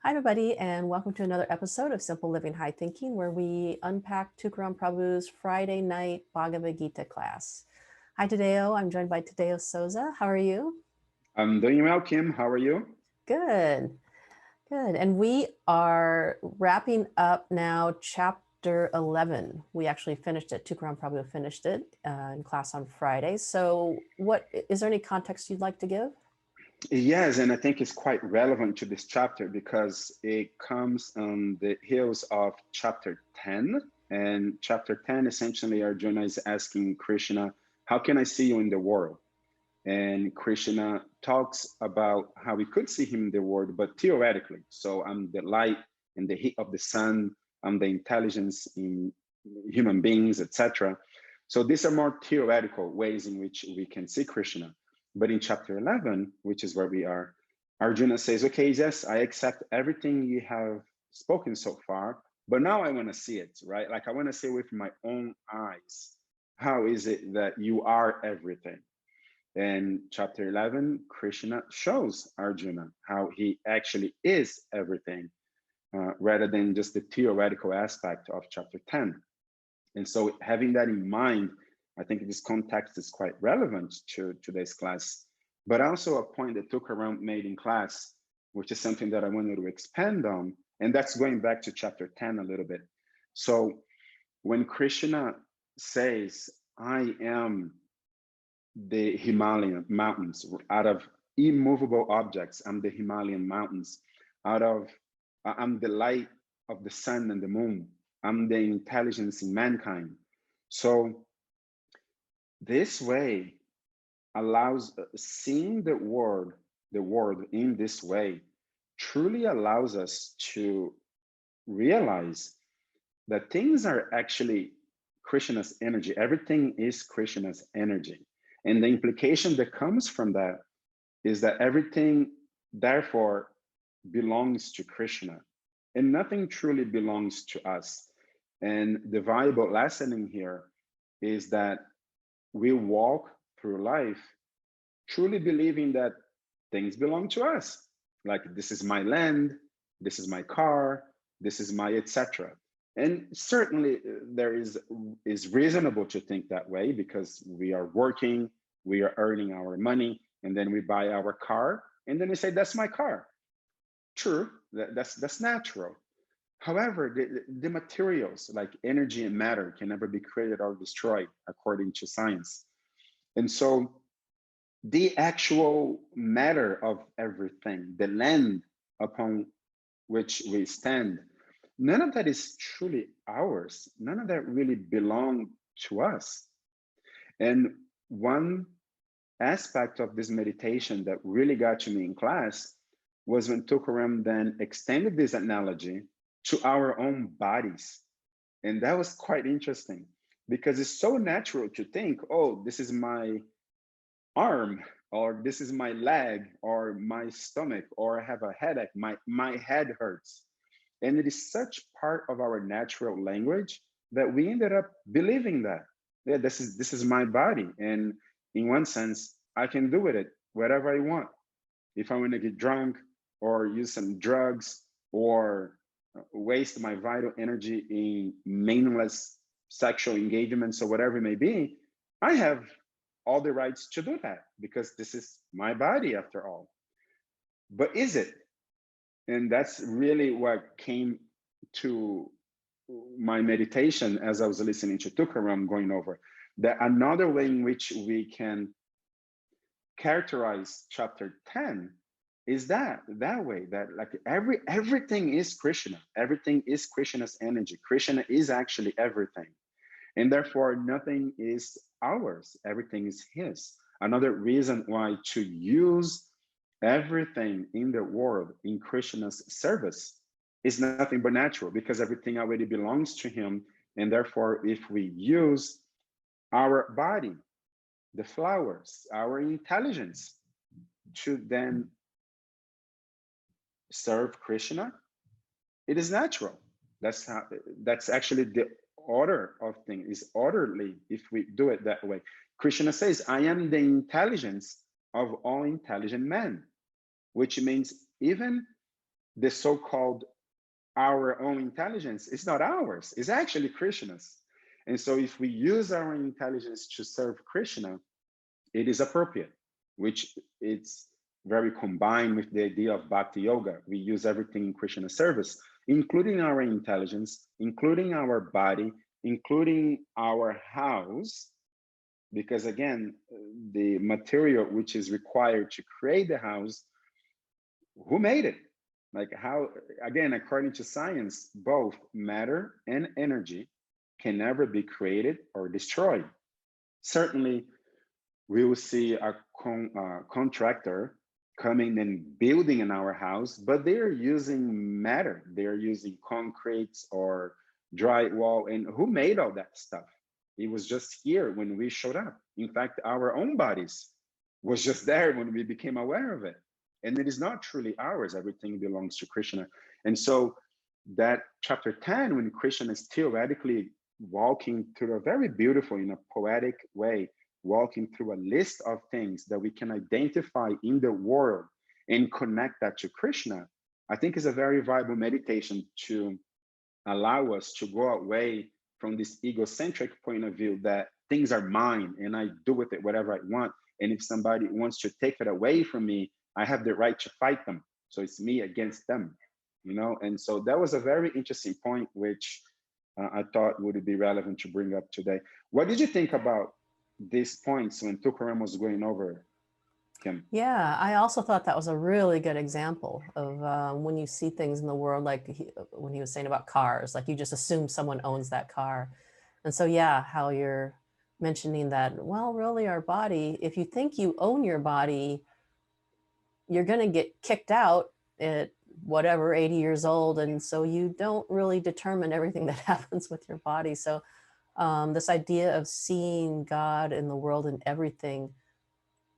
Hi, everybody, and welcome to another episode of Simple Living High Thinking, where we unpack Tukaram Prabhu's Friday night Bhagavad Gita class. Hi, Tadeo. I'm joined by Tadeo Souza. How are you? I'm doing well, Kim. How are you? Good, good. And we are wrapping up now chapter 11. We actually finished it. Tukaram Prabhu finished it in class on Friday. So what is there any context you'd like to give? Yes, and I think it's quite relevant to this chapter because it comes on the heels of chapter 10. And chapter 10, essentially, Arjuna is asking Krishna, how can I see you in the world? And Krishna talks about how we could see him in the world, but theoretically. So I'm the light and the heat of the sun, I'm the intelligence in human beings, etc. So these are more theoretical ways in which we can see Krishna. But in chapter 11, which is where we are, Arjuna says, okay, yes, I accept everything you have spoken so far, but now I want to see it, right? Like I want to see with my own eyes. How is it that you are everything? And chapter 11, Krishna shows Arjuna how he actually is everything, rather than just the theoretical aspect of chapter 10. And so having that in mind, I think this context is quite relevant to today's class, but also a point that Tukaram made in class, which is something that I wanted to expand on. And that's going back to chapter 10 a little bit. So when Krishna says, I am the Himalayan mountains, out of immovable objects, I'm the Himalayan mountains, I'm the light of the sun and the moon, I'm the intelligence in mankind. So this way allows seeing the world in this way truly allows us to realize that things are actually Krishna's energy. Everything is Krishna's energy. And the implication that comes from that is that everything, therefore, belongs to Krishna. And nothing truly belongs to us. And the valuable lesson in here is that we walk through life truly believing that things belong to us. Like this is my land, this is my car, this is my etc. And certainly there is reasonable to think that way because we are working, we are earning our money, and then we buy our car, and then we say that's my car. True, that's natural. However, the materials like energy and matter can never be created or destroyed according to science. And so the actual matter of everything, the land upon which we stand, none of that is truly ours. None of that really belongs to us. And one aspect of this meditation that really got to me in class was when Tukaram then extended this analogy to our own bodies. And that was quite interesting because it's so natural to think, oh, this is my arm, or this is my leg, or my stomach, or I have a headache, my head hurts. And it is such part of our natural language that we ended up believing that, yeah, this is my body. And in one sense, I can do with it whatever I want. If I want to get drunk or use some drugs or waste my vital energy in meaningless sexual engagements or whatever it may be, I have all the rights to do that because this is my body after all. But is it? And that's really what came to my meditation as I was listening to Tukaram going over that another way in which we can characterize chapter 10 is that way that like everything is Krishna, everything is Krishna's energy. Krishna is actually everything. And therefore, nothing is ours, everything is his. Another reason why to use everything in the world in Krishna's service is nothing but natural because everything already belongs to him. And therefore, if we use our body, the flowers, our intelligence to then serve Krishna, it is natural. That's actually the order of things is orderly if we do it that way. Krishna says, I am the intelligence of all intelligent men, which means even the so-called our own intelligence is not ours, it's actually Krishna's. And so if we use our intelligence to serve Krishna, it is appropriate, which it's very combined with the idea of bhakti yoga. We use everything in Krishna service, including our intelligence, including our body, including our house, because again, the material which is required to create the house, who made it? Like how, again, according to science, both matter and energy can never be created or destroyed. Certainly, we will see a contractor coming and building in our house, but they're using matter. They're using concretes or drywall. And who made all that stuff? It was just here when we showed up. In fact, our own bodies was just there when we became aware of it. And it is not truly ours. Everything belongs to Krishna. And so that chapter 10, when Krishna is theoretically walking through a very beautiful, in a poetic way, walking through a list of things that we can identify in the world and connect that to Krishna, I think is a very viable meditation to allow us to go away from this egocentric point of view that things are mine and I do with it whatever I want. And if somebody wants to take it away from me, I have the right to fight them. So it's me against them, you know? And so that was a very interesting point, which I thought would be relevant to bring up today. What did you think about these points when Tukaram was going over, Kim? Yeah, I also thought that was a really good example of when you see things in the world, like when he was saying about cars, like you just assume someone owns that car. And so, yeah, how you're mentioning that, well, really our body, if you think you own your body, you're going to get kicked out at whatever, 80 years old. And so you don't really determine everything that happens with your body. So this idea of seeing God in the world and everything,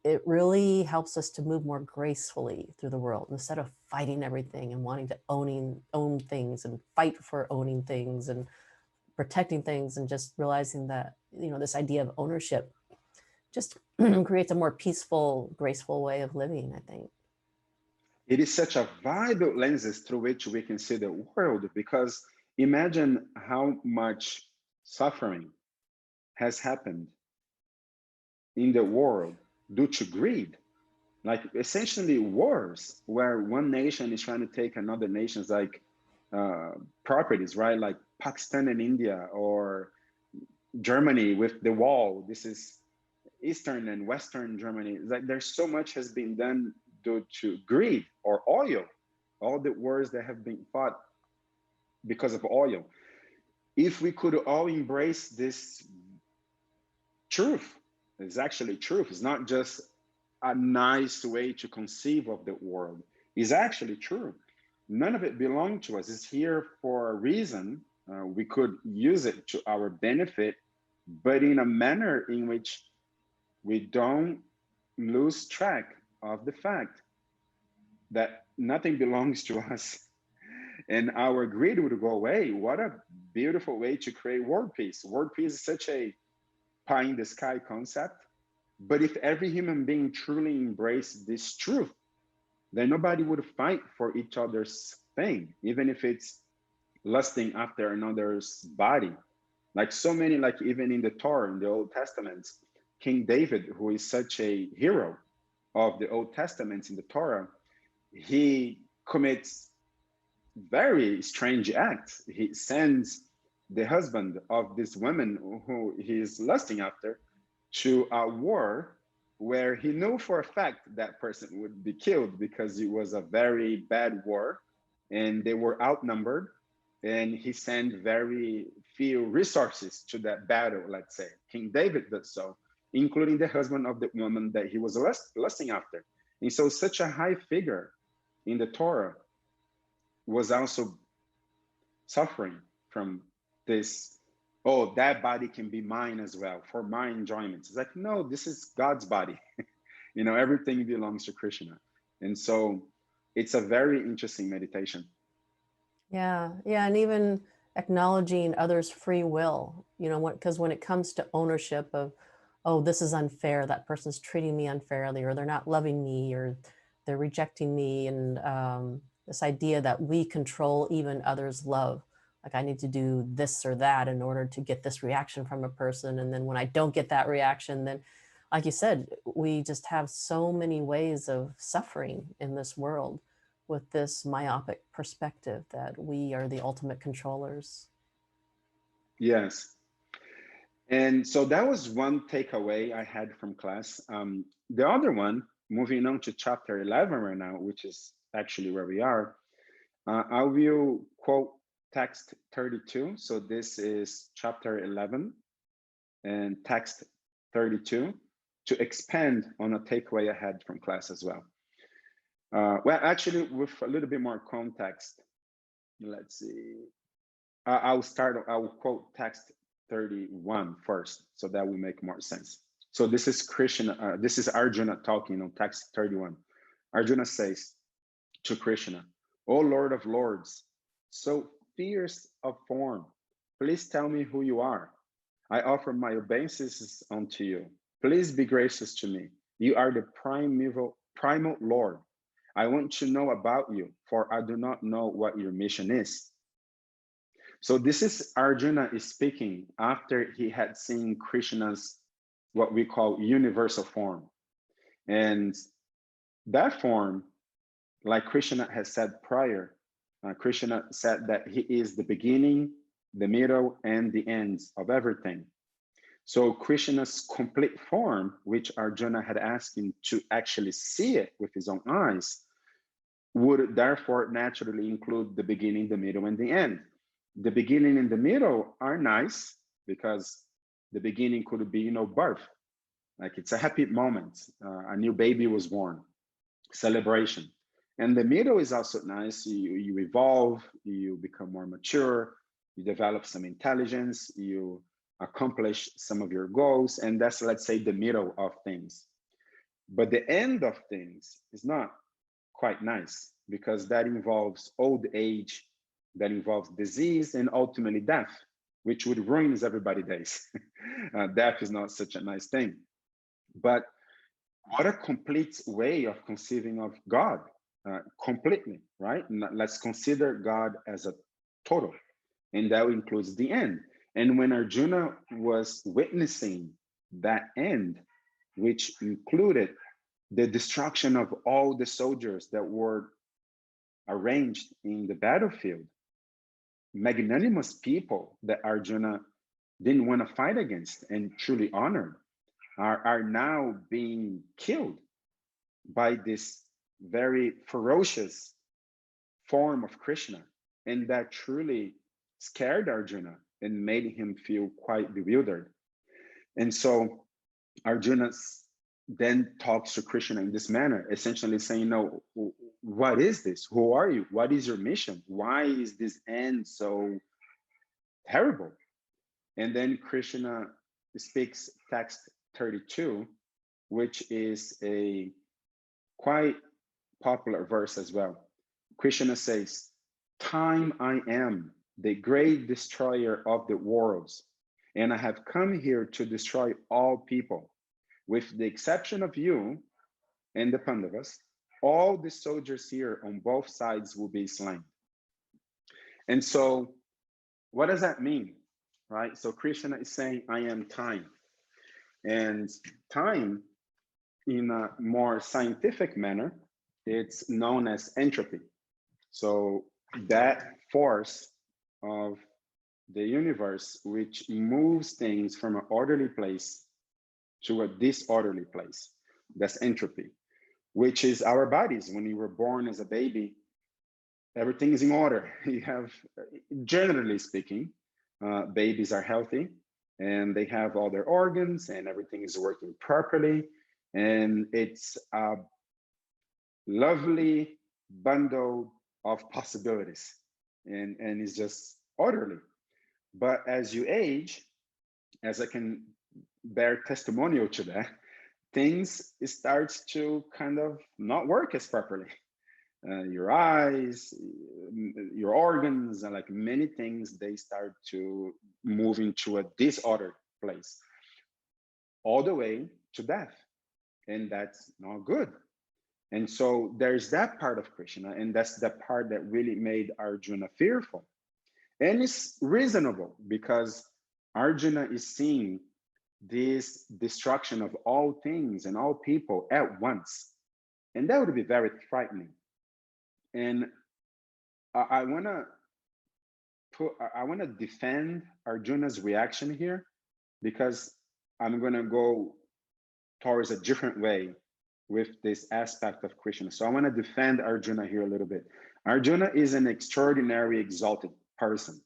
it really helps us to move more gracefully through the world instead of fighting everything and wanting to own things and fight for owning things and protecting things, and just realizing that, you know, this idea of ownership just creates a more peaceful, graceful way of living, I think. It is such a vital lenses through which we can see the world, because imagine how much suffering has happened in the world due to greed. Like essentially wars where one nation is trying to take another nation's like properties, right? Like Pakistan and India, or Germany with the wall. This is Eastern and Western Germany. Like there's so much has been done due to greed or oil. All the wars that have been fought because of oil. If we could all embrace this truth, it's actually truth. It's not just a nice way to conceive of the world. It's actually true. None of it belongs to us. It's here for a reason. We could use it to our benefit, but in a manner in which we don't lose track of the fact that nothing belongs to us and our greed would go away. What a beautiful way to create world peace. World peace is such a pie in the sky concept. But if every human being truly embraced this truth, then nobody would fight for each other's thing, even if it's lusting after another's body. Like so many, like even in the Torah, in the Old Testament, King David, who is such a hero of the Old Testament in the Torah, he commits very strange acts. He sends the husband of this woman who he is lusting after to a war where he knew for a fact that person would be killed because it was a very bad war and they were outnumbered, and he sent very few resources to that battle. Let's say King David did so, including the husband of the woman that he was lusting after. And so such a high figure in the Torah was also suffering from this, oh, that body can be mine as well for my enjoyment. It's like, no, this is God's body. You know, everything belongs to Krishna. And so it's a very interesting meditation. Yeah, yeah, and even acknowledging others' free will, you know, because when it comes to ownership of, oh, this is unfair, that person's treating me unfairly, or they're not loving me, or they're rejecting me, and this idea that we control even others' love. Like I need to do this or that in order to get this reaction from a person. And then when I don't get that reaction, then like you said, we just have so many ways of suffering in this world with this myopic perspective that we are the ultimate controllers. Yes. And so that was one takeaway I had from class. The other one, moving on to chapter 11 right now, which is actually where we are, I will quote text 32. So this is chapter 11 and text 32 to expand on a takeaway I had from class as well. Well, actually, with a little bit more context, let's see. I'll quote text 31 first, so that will make more sense. So this is Krishna, this is Arjuna talking on text 31. Arjuna says to Krishna, "O Lord of Lords, so fierce of form, please tell me who you are. I offer my obeisances unto you. Please be gracious to me. You are the primal Lord. I want to know about you, for I do not know what your mission is." So this is Arjuna is speaking after he had seen Krishna's what we call universal form. And that form, like Krishna has said prior, Krishna said that he is the beginning, the middle, and the end of everything. So Krishna's complete form, which Arjuna had asked him to actually see it with his own eyes, would therefore naturally include the beginning, the middle, and the end. The beginning and the middle are nice because the beginning could be, birth. Like it's a happy moment. A new baby was born, celebration. And the middle is also nice. You evolve, you become more mature, you develop some intelligence, you accomplish some of your goals. And that's, let's say, the middle of things. But the end of things is not quite nice because that involves old age, that involves disease, and ultimately death, which would ruin everybody's days. Death is not such a nice thing. But what a complete way of conceiving of God, completely, right? Let's consider God as a total, and that includes the end. And when Arjuna was witnessing that end, which included the destruction of all the soldiers that were arranged in the battlefield, magnanimous people that Arjuna didn't want to fight against and truly honored are now being killed by this very ferocious form of Krishna. And that truly scared Arjuna and made him feel quite bewildered. And so Arjuna then talks to Krishna in this manner, essentially saying, "No, what is this? Who are you? What is your mission? Why is this end so terrible?" And then Krishna speaks text 32, which is a quite popular verse as well. Krishna says, "Time I am, the great destroyer of the worlds, and I have come here to destroy all people. With the exception of you and the Pandavas, all the soldiers here on both sides will be slain." And so what does that mean, right? So Krishna is saying, "I am time." And time, in a more scientific manner, it's known as entropy. So that force of the universe, which moves things from an orderly place to a disorderly place, that's entropy, which is our bodies. When you were born as a baby, everything is in order. You have, generally speaking, babies are healthy and they have all their organs and everything is working properly. And it's a lovely bundle of possibilities and it's just orderly. But as you age, as I can bear testimonial to that, things starts to kind of not work as properly. Your eyes, your organs, and like many things, they start to move into a disordered place, all the way to death. And that's not good. And so there's that part of Krishna, and that's the part that really made Arjuna fearful. And it's reasonable because Arjuna is seeing this destruction of all things and all people at once. And that would be very frightening. And I want to I want to defend Arjuna's reaction here because I'm going to go towards a different way with this aspect of Krishna. So I want to defend Arjuna here a little bit. Arjuna is an extraordinary, exalted person.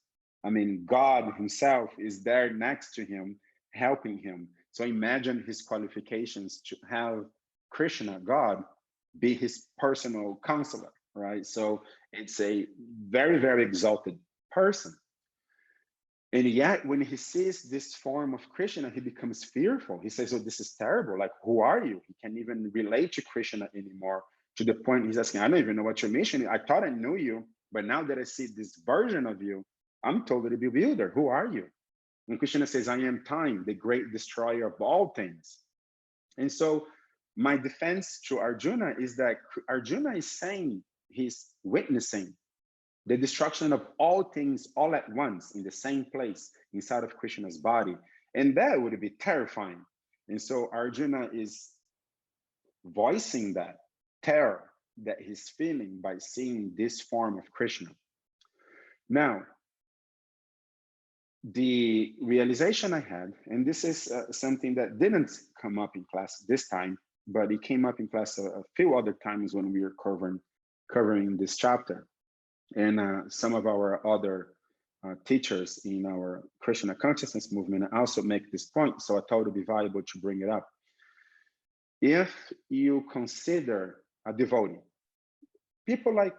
I mean, God himself is there next to him, helping him. So imagine his qualifications to have Krishna, God, be his personal counselor, right? So it's a very, very exalted person. And yet, when he sees this form of Krishna, he becomes fearful. He says, oh, this is terrible. Like, who are you? He can't even relate to Krishna anymore, to the point he's asking, I don't even know what your mission is. I thought I knew you, but now that I see this version of you, I'm totally bewildered. Who are you? And Krishna says, I am time, the great destroyer of all things. And so my defense to Arjuna is that Arjuna is saying, he's witnessing the destruction of all things all at once in the same place inside of Krishna's body. And that would be terrifying. And so Arjuna is voicing that terror that he's feeling by seeing this form of Krishna. Now, the realization I had, and this is something that didn't come up in class this time, but it came up in class a few other times when we were covering this chapter. And some of our other teachers in our Krishna consciousness movement also make this point, so I thought it would be valuable to bring it up. If you consider a devotee, people like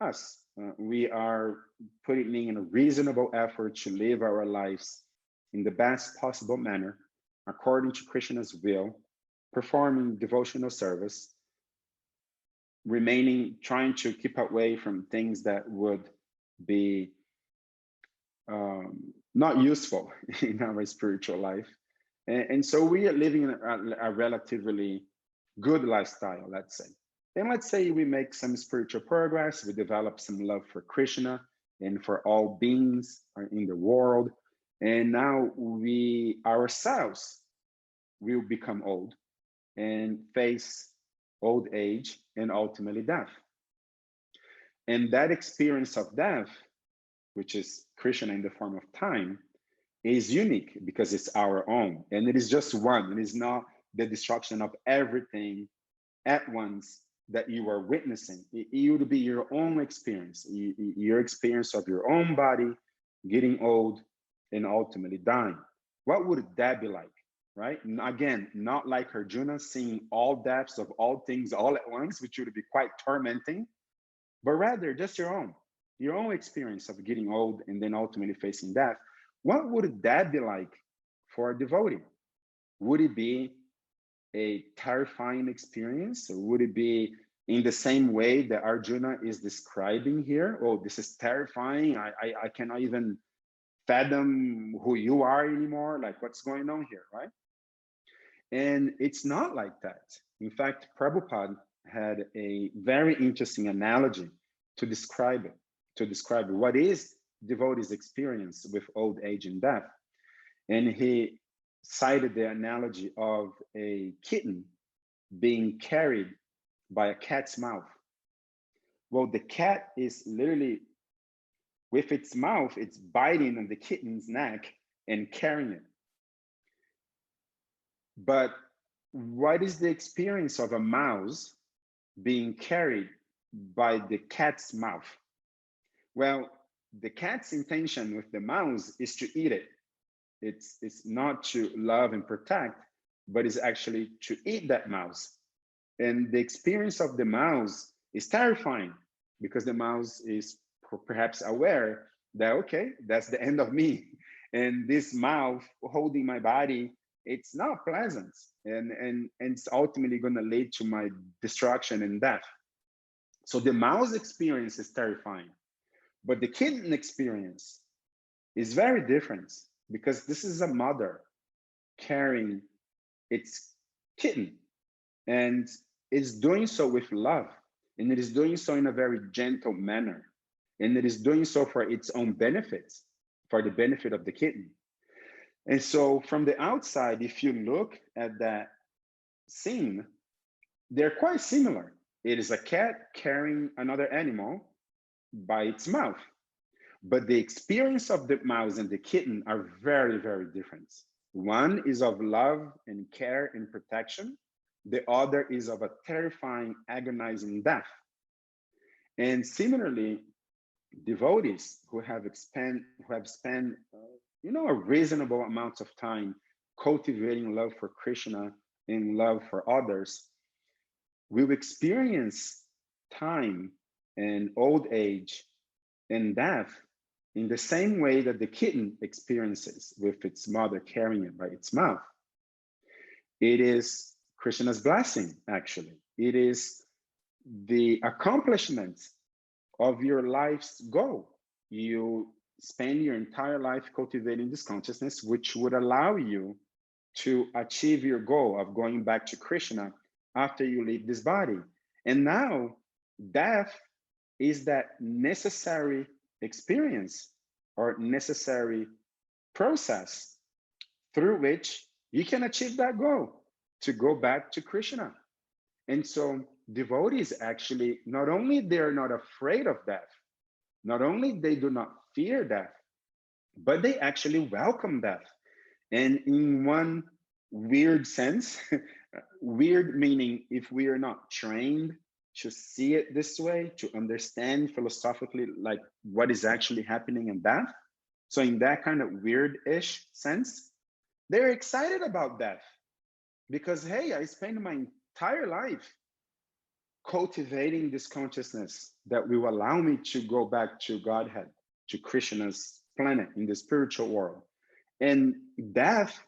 us, we are putting in a reasonable effort to live our lives in the best possible manner, according to Krishna's will, performing devotional service, trying to keep away from things that would be not useful in our spiritual life. And so we are living a relatively good lifestyle, let's say. And let's say we make some spiritual progress, we develop some love for Krishna and for all beings in the world. And now we ourselves will become old and face old age and ultimately death. And that experience of death, which is Krishna in the form of time, is unique because it's our own. And it is just one. It is not the destruction of everything at once that you are witnessing. It would be your own experience, your experience of your own body getting old and ultimately dying. What would that be like? Right? Again, not like Arjuna seeing all depths of all things all at once, which would be quite tormenting, but rather just your own experience of getting old and then ultimately facing death. What would that be like for a devotee? Would it be a terrifying experience? Or would it be in the same way that Arjuna is describing here? Oh, this is terrifying. I cannot even fathom who you are anymore. Like, what's going on here, right? And it's not like that. In fact, Prabhupada had a very interesting analogy to describe what is devotee's experience with old age and death. And he cited the analogy of a kitten being carried by a cat's mouth. Well, the cat is literally, with its mouth, it's biting on the kitten's neck and carrying it. But what is the experience of a mouse being carried by the cat's mouth? Well, the cat's intention with the mouse is to eat it. It's not to love and protect, but it's actually to eat that mouse. And the experience of the mouse is terrifying because the mouse is perhaps aware that, okay, that's the end of me. And this mouth holding my body, it's not pleasant. And it's ultimately going to lead to my destruction and death. So the mouse experience is terrifying. But the kitten experience is very different because this is a mother carrying its kitten. And is doing so with love, and it is doing so in a very gentle manner, and it is doing so for its own benefits, for the benefit of the kitten. And so from the outside, if you look at that scene, they're quite similar. It is a cat carrying another animal by its mouth, but the experience of the mouse and the kitten are very, very different. One is of love and care and protection. The other is of a terrifying, agonizing death. And similarly, devotees who have spent a reasonable amount of time cultivating love for Krishna and love for others will experience time and old age and death in the same way that the kitten experiences with its mother carrying it by its mouth. It is Krishna's blessing, actually. It is the accomplishment of your life's goal. You spend your entire life cultivating this consciousness, which would allow you to achieve your goal of going back to Krishna after you leave this body. And now, death is that necessary experience or necessary process through which you can achieve that goal to go back to Krishna. And so devotees actually, not only they're not afraid of death, not only they do not fear death, but they actually welcome death. And in one weird sense, weird meaning if we are not trained to see it this way, to understand philosophically like what is actually happening in death. So in that kind of weird-ish sense, they're excited about death because, hey, I spent my entire life cultivating this consciousness that will allow me to go back to Godhead, to Krishna's planet in the spiritual world. And death,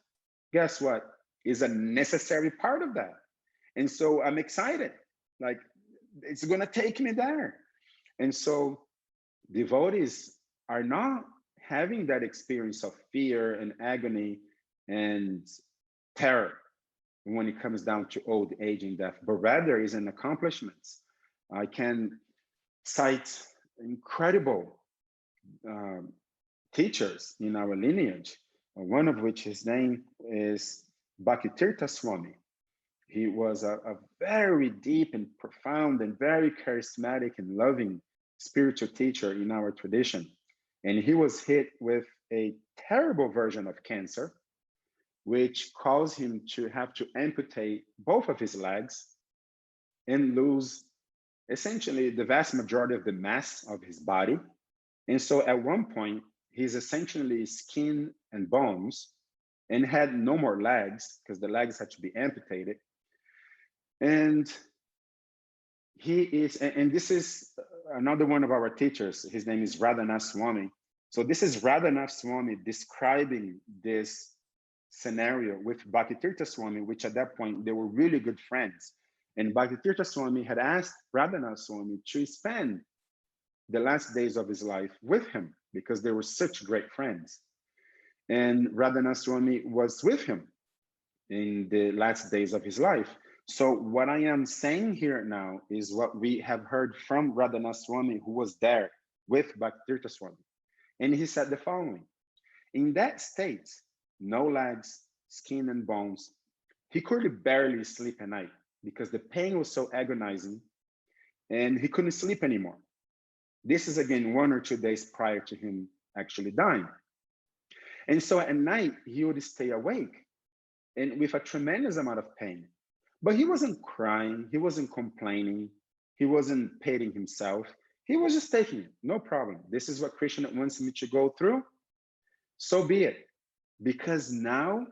guess what, is a necessary part of that. And so I'm excited, like it's gonna take me there. And so devotees are not having that experience of fear and agony and terror when it comes down to old age and death, but rather is an accomplishment. I can cite incredible teachers in our lineage, one of which his name is Bhaktitirtha Swami. He was a very deep and profound and very charismatic and loving spiritual teacher in our tradition. And he was hit with a terrible version of cancer, which caused him to have to amputate both of his legs and lose essentially the vast majority of the mass of his body. And so at one point, he's essentially skin and bones and had no more legs because the legs had to be amputated. And this is another one of our teachers. His name is Radhanath Swami. So this is Radhanath Swami describing this scenario with Bhaktitirtha Swami, which at that point, they were really good friends. And Bhaktitirtha Swami had asked Radhanath Swami to spend the last days of his life with him because they were such great friends. And Radhanath Swami was with him in the last days of his life. So what I am saying here now is what we have heard from Radhanath Swami, who was there with Bhaktitirtha Swami. And he said the following: in that state, no legs, skin and bones, he could barely sleep at night because the pain was so agonizing and he couldn't sleep anymore. This is again 1 or 2 days prior to him actually dying. And so at night, he would stay awake and with a tremendous amount of pain. But he wasn't crying, he wasn't complaining, he wasn't pitying himself. He was just taking it, no problem. This is what Krishna wants me to go through, so be it. Because now,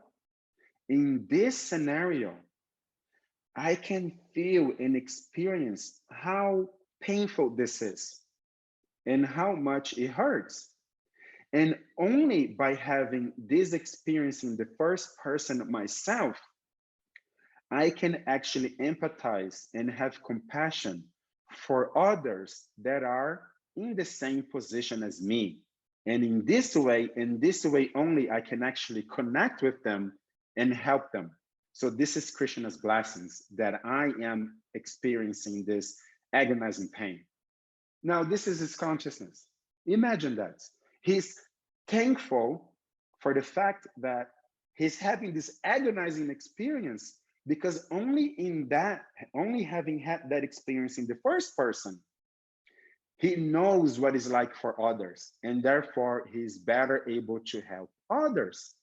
in this scenario, I can feel and experience how painful this is and how much it hurts. And only by having this experience in the first person of myself, I can actually empathize and have compassion for others that are in the same position as me. And in this way only, I can actually connect with them and help them. So this is Krishna's blessings that I am experiencing this agonizing pain. Now, this is his consciousness. Imagine that. He's thankful for the fact that he's having this agonizing experience because only having had that experience in the first person, he knows what it's like for others, and therefore he's better able to help others.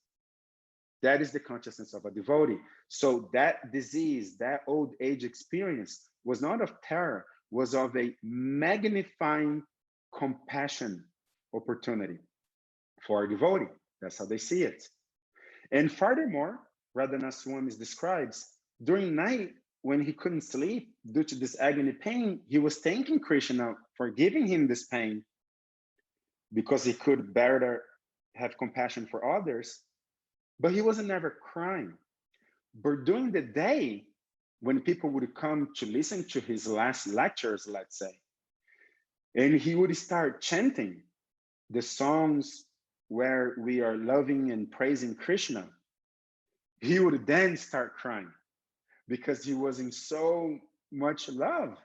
That is the consciousness of a devotee. So that disease, that old age experience was not of terror, was of a magnifying compassion opportunity for a devotee. That's how they see it. And furthermore, Radhana Swami describes during night when he couldn't sleep due to this agony pain, he was thanking Krishna for giving him this pain because he could better have compassion for others, but he wasn't never crying. But during the day, when people would come to listen to his last lectures, let's say, and he would start chanting the songs where we are loving and praising Krishna, he would then start crying because he was in so much love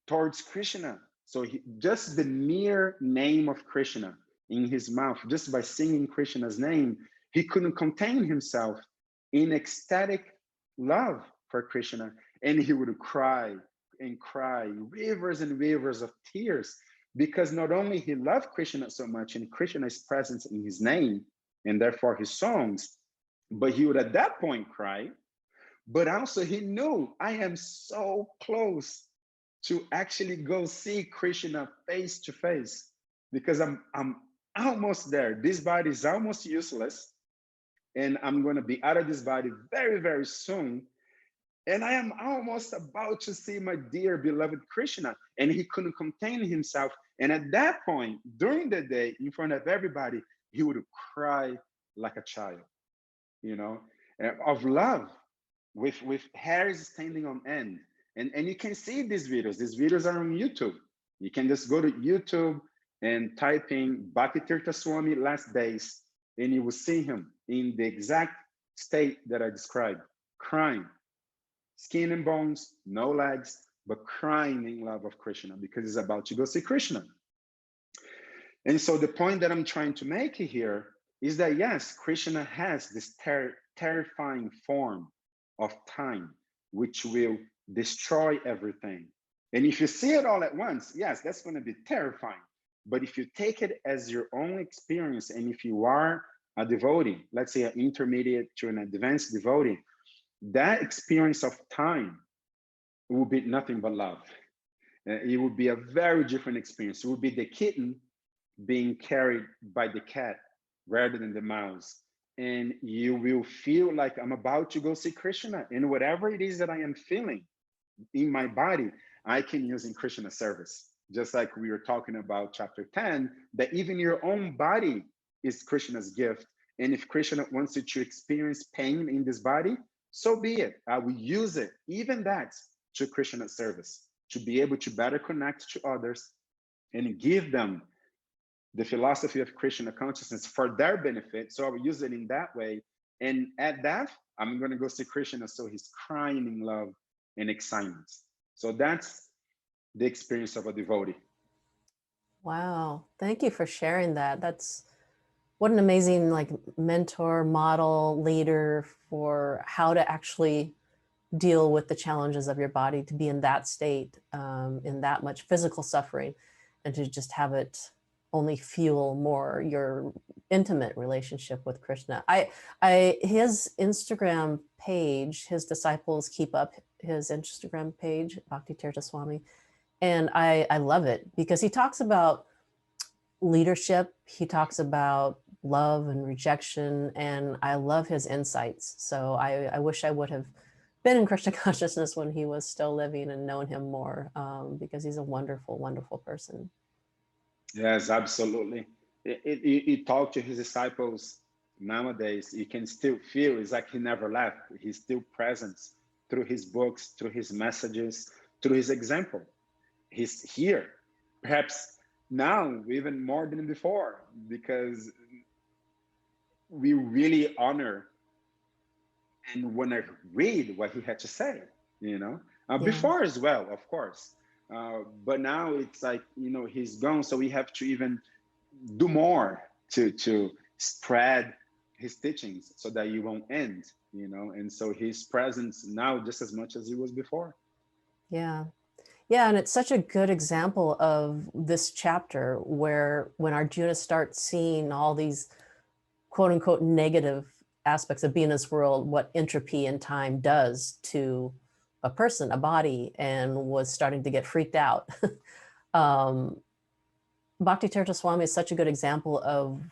towards Krishna. So just the mere name of Krishna in his mouth, just by singing Krishna's name, he couldn't contain himself in ecstatic love for Krishna. And he would cry and cry, rivers and rivers of tears, because not only he loved Krishna so much and Krishna's presence in his name, and therefore his songs, but he would at that point cry, but also he knew, I am so close to actually go see Krishna face to face, because I'm almost there. This body is almost useless, and I'm going to be out of this body very, very soon. And I am almost about to see my dear beloved Krishna. And he couldn't contain himself. And at that point, during the day, in front of everybody, he would cry like a child, you know, of love, with hairs standing on end. And you can see these videos. These videos are on YouTube. You can just go to YouTube and type in Bhaktitirtha Swami last days, and you will see him in the exact state that I described, crying, skin and bones, no legs, but crying in love of Krishna because he's about to go see Krishna. And so the point that I'm trying to make here is that yes, Krishna has this terrifying form of time, which will destroy everything. And if you see it all at once, yes, that's going to be terrifying. But if you take it as your own experience, and if you are a devotee, let's say an intermediate to an advanced devotee, that experience of time will be nothing but love. It will be a very different experience. It will be the kitten being carried by the cat rather than the mouse. And you will feel like I'm about to go see Krishna. And whatever it is that I am feeling in my body, I can use in Krishna service. Just like we were talking about chapter 10, that even your own body is Krishna's gift. And if Krishna wants you to experience pain in this body, so be it. I will use it, even that, to Krishna service, to be able to better connect to others and give them the philosophy of Krishna consciousness for their benefit. So I will use it in that way. And at that, I'm going to go see Krishna. So he's crying in love and excitement. So that's the experience of a devotee. Wow. Thank you for sharing that. That's what an amazing like mentor, model, leader for how to actually deal with the challenges of your body, to be in that state, in that much physical suffering, and to just have it only fuel more your intimate relationship with Krishna. His Instagram page, his disciples keep up his Instagram page, Bhakti Tirtha Swami, and I love it because he talks about leadership, he talks about love and rejection, and I love his insights. So I wish I would have been in Krishna consciousness when he was still living and known him more, because he's a wonderful, wonderful person. Yes, absolutely. He talked to his disciples nowadays. You can still feel it's like he never left. He's still present through his books, through his messages, through his example. He's here, perhaps now even more than before, because we really honor and when I read what he had to say, you know, Yeah. before as well, of course. But now it's like, you know, he's gone, so we have to even do more to spread his teachings so that you won't end, you know. And so his presence now just as much as he was before. Yeah. Yeah, and it's such a good example of this chapter where when Arjuna starts seeing all these quote unquote negative aspects of being in this world, what entropy and time does to a person, a body, and was starting to get freaked out. um, Bhakti Tirtha Swami is such a good example of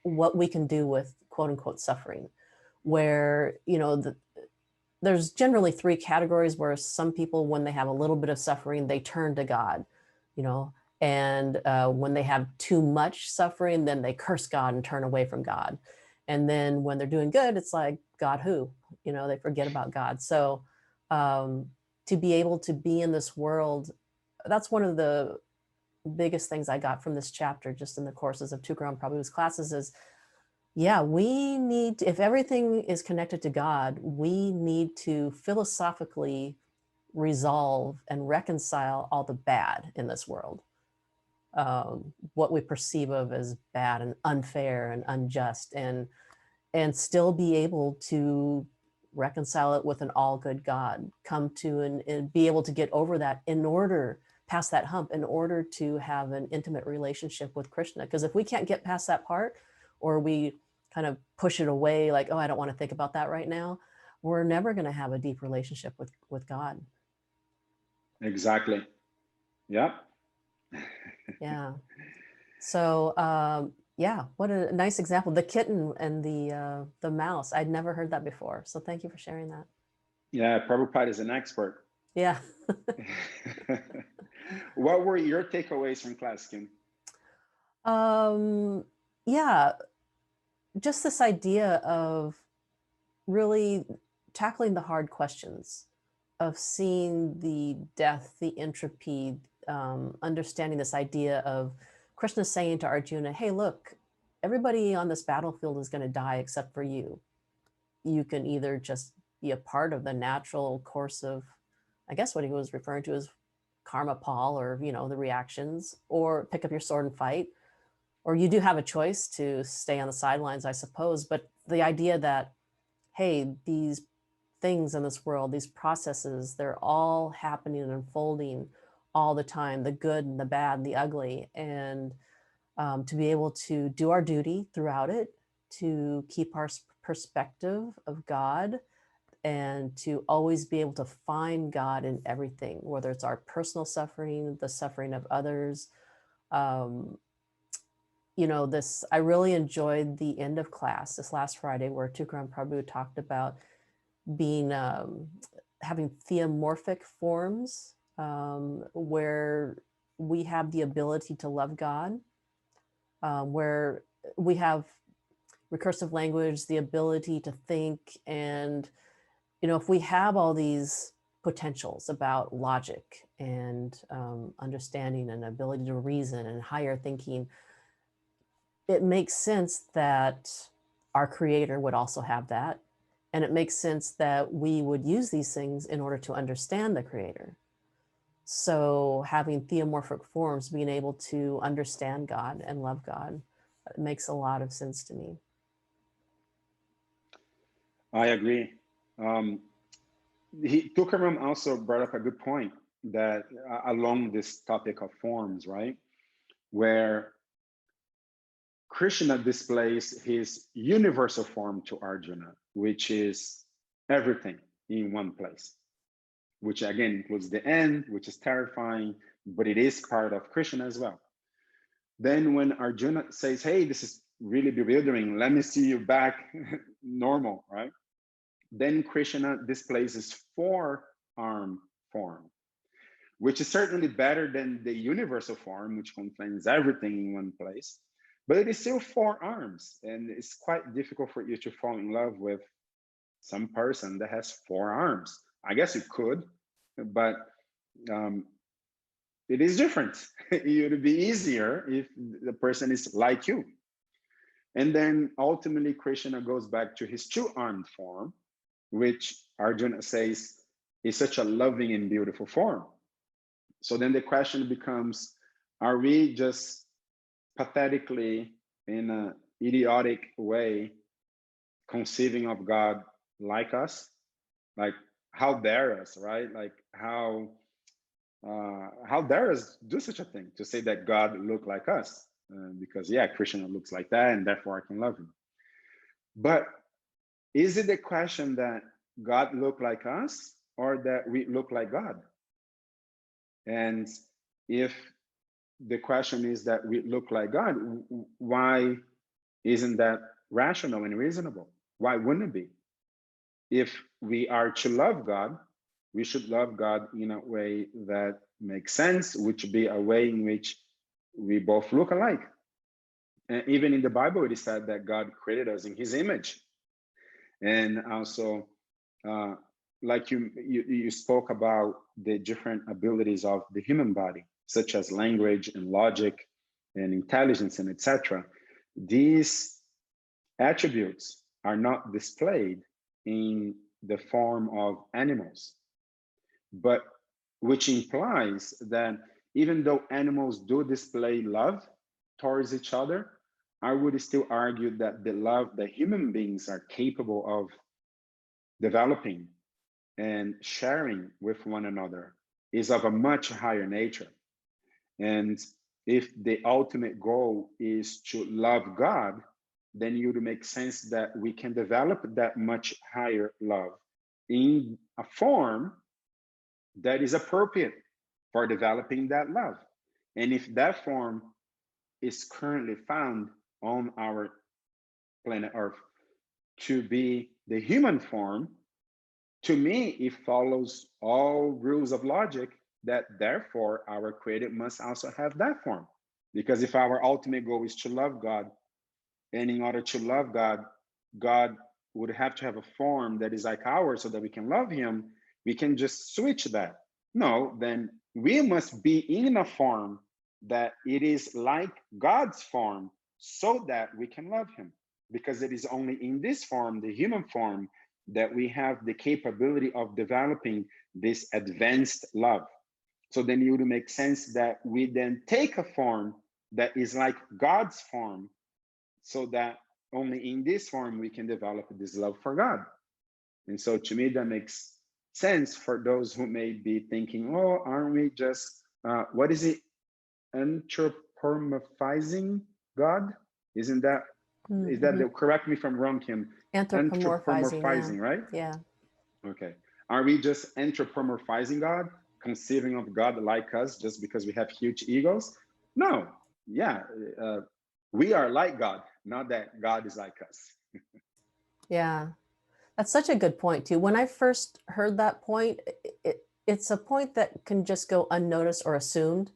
what we can do with quote unquote suffering, where, you know, there's generally three categories where some people, when they have a little bit of suffering, they turn to God, you know, and when they have too much suffering, then they curse God and turn away from God. And then when they're doing good, it's like, God who? You know, they forget about God. So um, to be able to be in this world, that's one of the biggest things I got from this chapter, just in the courses of Tukaram Prabhu's classes, is yeah, we need to, if everything is connected to God, we need to philosophically resolve and reconcile all the bad in this world, what we perceive of as bad and unfair and unjust, and still be able to reconcile it with an all good God, come to and be able to get over that in order, past that hump, in order to have an intimate relationship with Krishna. Because if we can't get past that part, or we kind of push it away, like, oh, I don't want to think about that right now, we're never going to have a deep relationship with God. Exactly. Yeah. Yeah. So yeah, what a nice example. The kitten and the mouse. I'd never heard that before. So thank you for sharing that. Yeah, Prabhupada is an expert. Yeah. What were your takeaways from class, Kim? Yeah, just this idea of really tackling the hard questions, of seeing the death, the entropy, understanding this idea of Krishna saying to Arjuna, hey, look, everybody on this battlefield is going to die except for you. You can either just be a part of the natural course of, I guess what he was referring to as karma pal, or, you know, the reactions, or pick up your sword and fight. Or you do have a choice to stay on the sidelines, I suppose. But the idea that, hey, these things in this world, these processes, they're all happening and unfolding all the time, the good and the bad and the ugly. And to be able to do our duty throughout it, to keep our perspective of God, and to always be able to find God in everything, whether it's our personal suffering, the suffering of others. Um, you know, this, I really enjoyed the end of class this last Friday, where Tukaram Prabhu talked about being, having theomorphic forms, where we have the ability to love God, where we have recursive language, the ability to think. And, you know, if we have all these potentials about logic and understanding and ability to reason and higher thinking, it makes sense that our creator would also have that. And it makes sense that we would use these things in order to understand the creator. So having theomorphic forms, being able to understand God and love God, makes a lot of sense to me. I agree. Um, Tukaram also brought up a good point that along this topic of forms, right? Where Krishna displays his universal form to Arjuna, which is everything in one place, which again includes the end, which is terrifying, but it is part of Krishna as well. Then when Arjuna says, hey, this is really bewildering, let me see you back normal, right? Then Krishna displays his four-arm form, which is certainly better than the universal form, which contains everything in one place. But it is still four arms, and it's quite difficult for you to fall in love with some person that has four arms. I guess you could, but um, it is different. It would be easier if the person is like you. And then ultimately, Krishna goes back to his two-armed form, which Arjuna says is such a loving and beautiful form. So then the question becomes, are we just pathetically, in an idiotic way, conceiving of God like us? Like, how dare us, right? Like, how dare us do such a thing, to say that God look like us? Because yeah, Krishna looks like that, and therefore I can love him. But is it the question that God look like us, or that we look like God? And if the question is that we look like God, why isn't that rational and reasonable? Why wouldn't it be? If we are to love God, we should love God in a way that makes sense, which would be a way in which we both look alike. And even in the Bible, it is said that God created us in his image. And also, like you spoke about the different abilities of the human body, such as language and logic and intelligence and etc. These attributes are not displayed in the form of animals, but which implies that even though animals do display love towards each other, I would still argue that the love that human beings are capable of developing and sharing with one another is of a much higher nature. And if the ultimate goal is to love God, then it would make sense that we can develop that much higher love in a form that is appropriate for developing that love. And if that form is currently found on our planet Earth to be the human form, to me, it follows all rules of logic that therefore our creator must also have that form. Because if our ultimate goal is to love God, and in order to love God, God would have to have a form that is like ours so that we can love him, we can just switch that. No, then we must be in a form that it is like God's form so that we can love him. Because it is only in this form, the human form, that we have the capability of developing this advanced love. So then it would make sense that we then take a form that is like God's form, so that only in this form we can develop this love for God. And so to me, that makes sense for those who may be thinking, oh, aren't we just, what is it, anthropomorphizing God? Isn't that, is that the, correct me if I'm wrong, Kim? Anthropomorphizing, right? Yeah. Okay. Are we just anthropomorphizing God, conceiving of God like us just because we have huge egos? No. Yeah. We are like God, not that God is like us. Yeah. That's such a good point too. When I first heard that point, it's a point that can just go unnoticed or assumed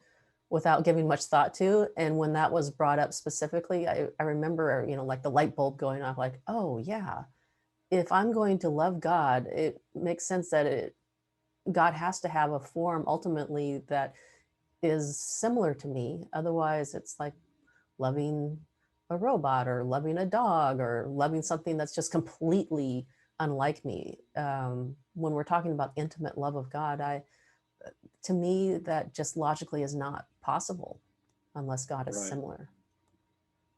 without giving much thought to. And when that was brought up specifically, I remember, like the light bulb going off, like, oh yeah, if I'm going to love God, it makes sense that God has to have a form ultimately that is similar to me. Otherwise, it's like loving a robot or loving a dog or loving something that's just completely unlike me. When we're talking about intimate love of God, to me, that just logically is not possible unless God is similar.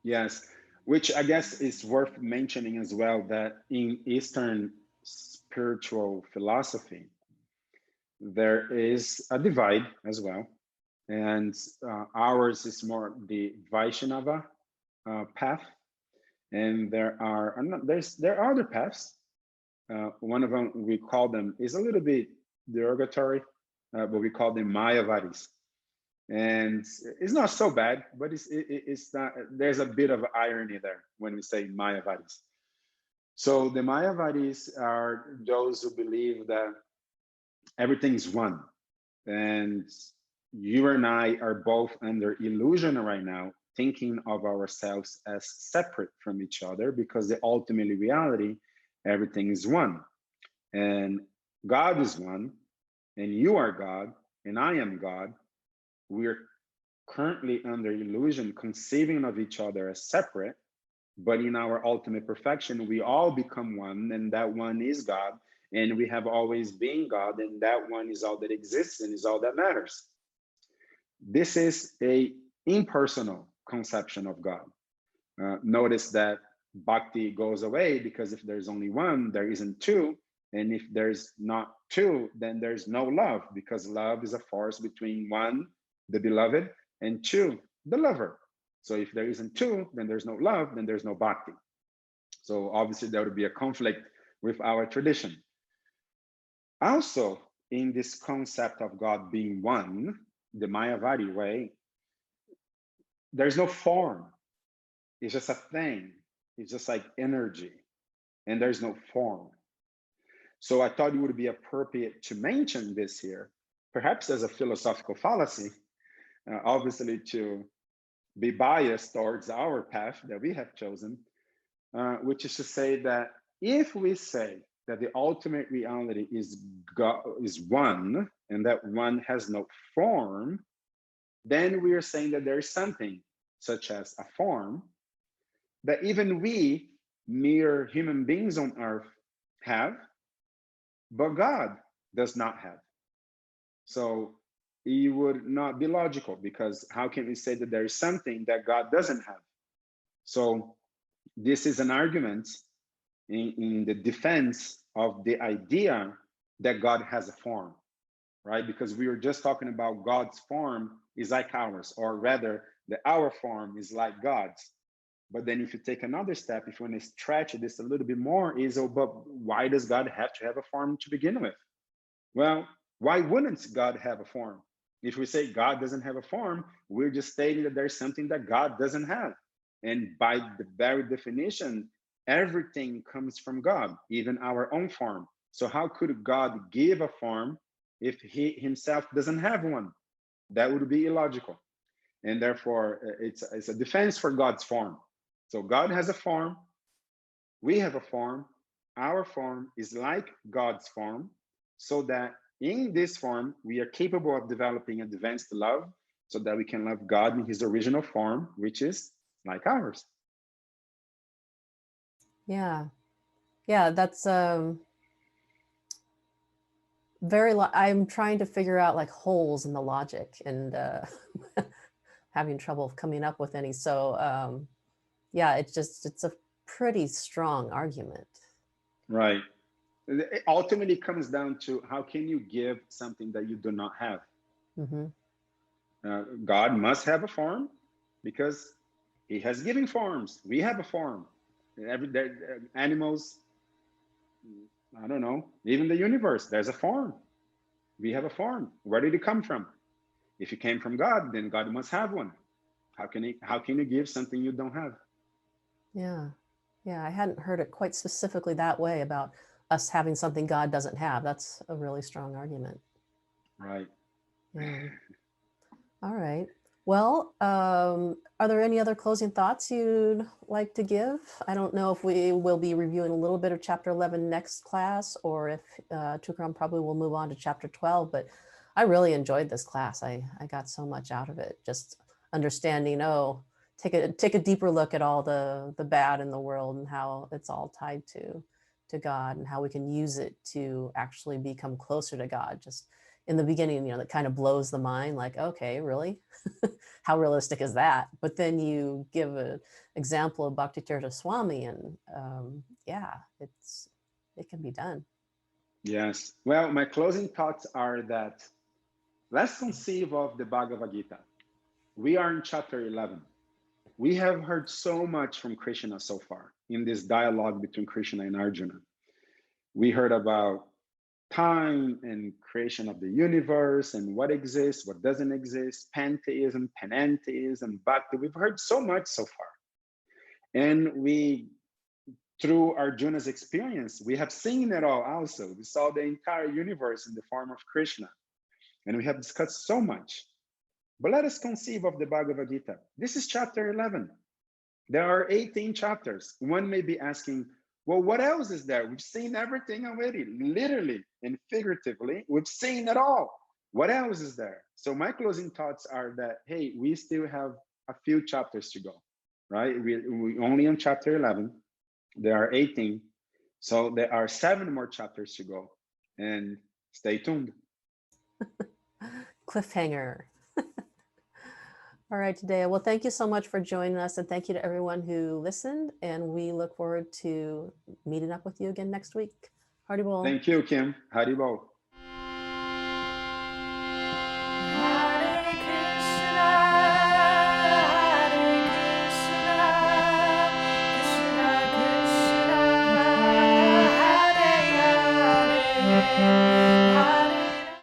Yes, which I guess is worth mentioning as well, that in Eastern spiritual philosophy, there is a divide as well. And ours is more the Vaishnava path. And there are other paths. One of them, we call them, is a little bit derogatory, but we call them Mayavadis. And it's not so bad, but it's not, there's a bit of irony there when we say Mayavadis. So the Mayavadis are those who believe that everything is one. And you and I are both under illusion right now, thinking of ourselves as separate from each other, because the ultimate reality, everything is one. And God is one, and you are God, and I am God. We're currently under illusion, conceiving of each other as separate, But in our ultimate perfection, we all become one, and that one is God. And we have always been God, and that one is all that exists and is all that matters. This is a impersonal conception of God. Notice that bhakti goes away because if there's only one, there isn't two. And if there's not two, then there's no love, because love is a force between one, the beloved, and two, the lover. So if there isn't two, then there's no love, then there's no bhakti. So obviously there would be a conflict with our tradition. Also, in this concept of God being one, the Mayavadi way, there's no form. It's just a thing. It's just like energy, and there's no form. So I thought it would be appropriate to mention this here, perhaps as a philosophical fallacy, obviously to be biased towards our path that we have chosen, which is to say that if we say that the ultimate reality is God, is one, and that one has no form, then we are saying that there is something, such as a form, that even we, mere human beings on earth, have, but God does not have. So it would not be logical, because how can we say that there is something that God doesn't have? So this is an argument in the defense of the idea that God has a form, right? Because we were just talking about God's form is like ours, or rather, that our form is like God's. But then if you take another step, if you want to stretch this a little bit more, is, oh, but why does God have to have a form to begin with? Well, why wouldn't God have a form? If we say God doesn't have a form, we're just stating that there's something that God doesn't have. And by the very definition, everything comes from God, even our own form. So how could God give a form if he himself doesn't have one? That would be illogical. And therefore, it's a defense for God's form. So God has a form, we have a form, our form is like God's form, so that in this form, we are capable of developing advanced love so that we can love God in his original form, which is like ours. Yeah. Yeah, that's I'm trying to figure out like holes in the logic, and having trouble coming up with any. So yeah, it's a pretty strong argument. Right. It ultimately comes down to, how can you give something that you do not have? Mm-hmm. God must have a form because he has given forms. We have a form. Animals, I don't know, even the universe, there's a form. We have a form. Where did it come from? If it came from God, then God must have one. How can you give something you don't have? Yeah. Yeah, I hadn't heard it quite specifically that way, about us having something God doesn't have. That's a really strong argument. Right. Yeah. All right. Well, are there any other closing thoughts you'd like to give? I don't know if we will be reviewing a little bit of chapter 11 next class, or if Tukaram probably will move on to chapter 12, but I really enjoyed this class. I got so much out of it, just understanding, take a deeper look at all the bad in the world and how it's all tied to God, and how we can use it to actually become closer to God. Just in the beginning, that kind of blows the mind, like, okay, really? How realistic is that? But then you give an example of Bhakti Tirtha Swami, and yeah, it can be done. Yes. Well, my closing thoughts are that, let's conceive of the Bhagavad Gita. We are in chapter 11. We have heard so much from Krishna so far in this dialogue between Krishna and Arjuna. We heard about time and creation of the universe and what exists, what doesn't exist, pantheism, panentheism, bhakti. We've heard so much so far. And through Arjuna's experience, we have seen it all also. We saw the entire universe in the form of Krishna. And we have discussed so much. But let us conceive of the Bhagavad Gita. This is chapter 11. There are 18 chapters. One may be asking, well, what else is there? We've seen everything already, literally and figuratively. We've seen it all. What else is there? So my closing thoughts are that, hey, we still have a few chapters to go, right? We only on chapter 11. There are 18. So there are 7 more chapters to go. And stay tuned. Cliffhanger. All right, today. Well, thank you so much for joining us, and thank you to everyone who listened. And we look forward to meeting up with you again next week. Hardy Bol. Thank you, Kim. Haribol.